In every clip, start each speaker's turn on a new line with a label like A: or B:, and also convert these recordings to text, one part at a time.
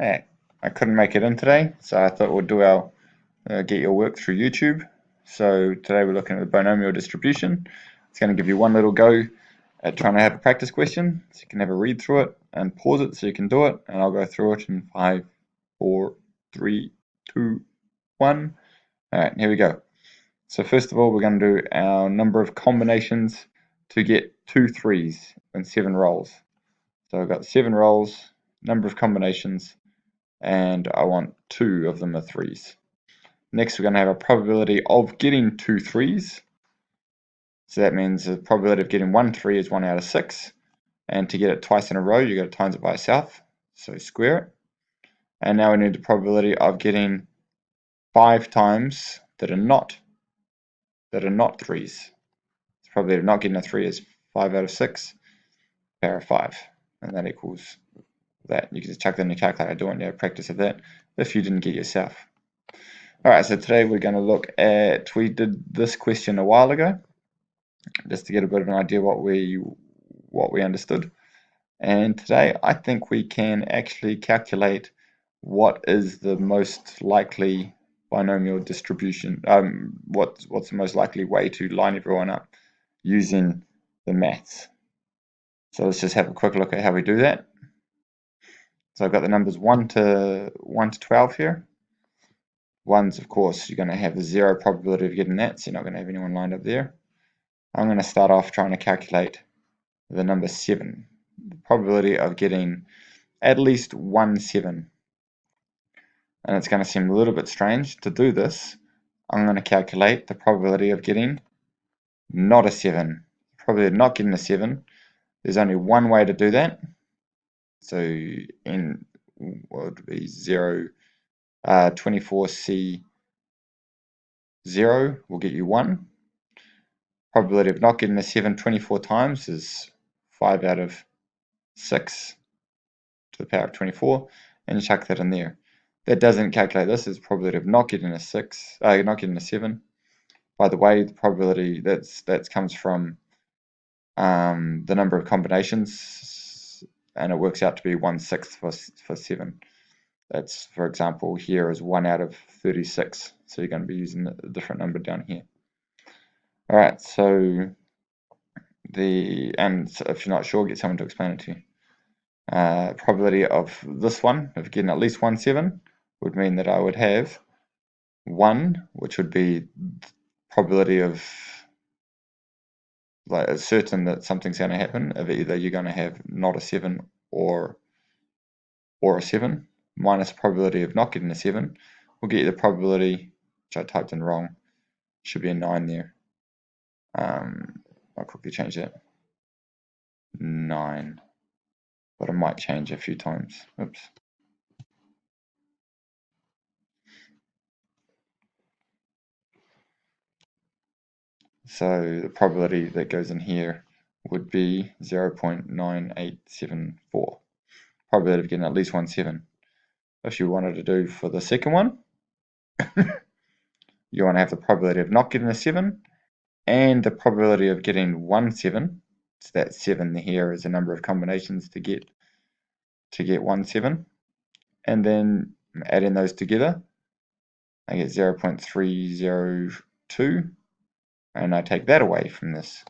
A: Hey, I couldn't make it in today, so I thought we'd do our get your work through YouTube. So today we're looking at the binomial distribution. It's going to give you one little go at trying to have a practice question, so you can have a read through it and pause it so you can do it, and I'll go through it in 5, 4, 3, 2, 1. Alright, here we go. So first of all, we're going to do our number of combinations to get 2 3s in 7 rolls. So I've got 7 rolls, number of combinations, and I want 2 of them are 3s. Next, we're going to have a probability of getting 2 3s. So that means the probability of getting 1 3 is 1 out of 6. And to get it twice in a row, you've got to times it by itself. So square it. And now we need the probability of getting 5 times that are not 3s. The probability of not getting a 3 is 5 out of 6, power of 5. And that equals that. You can just chuck that in your calculator. I don't want you to practice of that if you didn't get yourself. Alright, so today we're going to look at, we did this question a while ago, just to get a bit of an idea what we understood. And today I think we can actually calculate what is the most likely binomial distribution, what's the most likely way to line everyone up using the maths. So let's just have a quick look at how we do that. So I've got the numbers 1 to 12 here. Ones, of course, you're going to have a 0 probability of getting that, so you're not going to have anyone lined up there. I'm going to start off trying to calculate the number 7, the probability of getting at least 1 7. And it's going to seem a little bit strange to do this. I'm going to calculate the probability of getting not a 7. The probability of not getting a 7, there's only one way to do that. So in what would be 0, 24C 0 will get you 1. Probability of not getting a 7 24 times is 5 out of 6 to the power of 24, and you chuck that in there. That doesn't calculate this as probability of not getting a 7. By the way, the probability that comes from the number of combinations, and it works out to be 1/6 for 7. That's, for example, here is 1 out of 36, so you're going to be using a different number down here. Alright, so if you're not sure, get someone to explain it to you. Probability of this one, of getting at least 1 7, would mean that I would have 1, which would be probability of, like, it's certain that something's going to happen, of either you're going to have not a 7 or a 7, minus probability of not getting a 7, will get you the probability, which I typed in wrong, should be a 9 there. I'll quickly change that. 9. But it might change a few times. Oops. So the probability that goes in here would be 0.9874. Probability of getting at least 1 7. If you wanted to do for the second one, you want to have the probability of not getting a 7 and the probability of getting 1 7. So that 7 here is a number of combinations to get 1 7. And then adding those together, I get 0.302, and I take that away from this.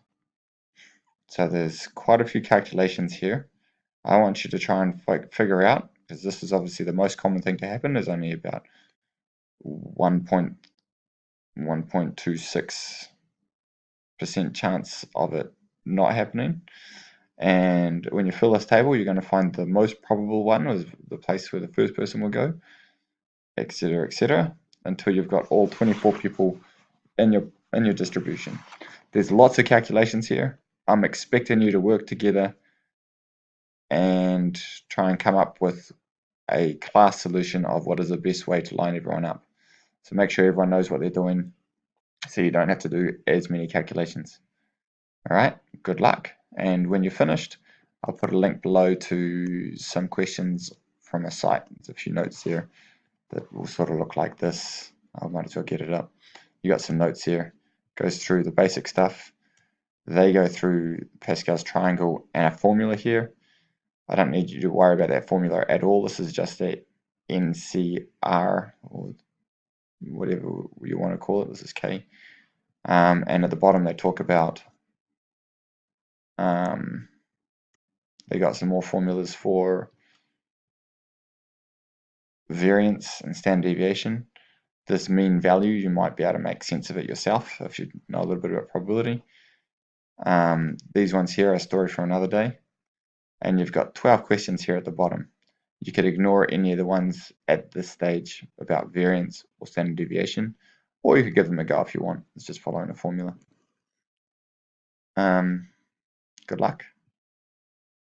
A: So there's quite a few calculations here. I want you to try and figure out, because this is obviously the most common thing to happen, there's only about 1.26% chance of it not happening. And when you fill this table, you're going to find the most probable one is the place where the first person will go, etc., until you've got all 24 people in your distribution. There's lots of calculations here. I'm expecting you to work together and try and come up with a class solution of what is the best way to line everyone up. So make sure everyone knows what they're doing so you don't have to do as many calculations. Alright, good luck. And when you're finished, I'll put a link below to some questions from a site. There's a few notes there that will sort of look like this. I might as well get it up. You got some notes here. Goes through the basic stuff. They go through Pascal's triangle and a formula here. I don't need you to worry about that formula at all. This is just a NCR, or whatever you want to call it. This is K. And at the bottom they talk about they got some more formulas for variance and standard deviation. This mean value, you might be able to make sense of it yourself if you know a little bit about probability. These ones here are a story for another day. And you've got 12 questions here at the bottom. You could ignore any of the ones at this stage about variance or standard deviation, or you could give them a go if you want. It's just following a formula. Good luck.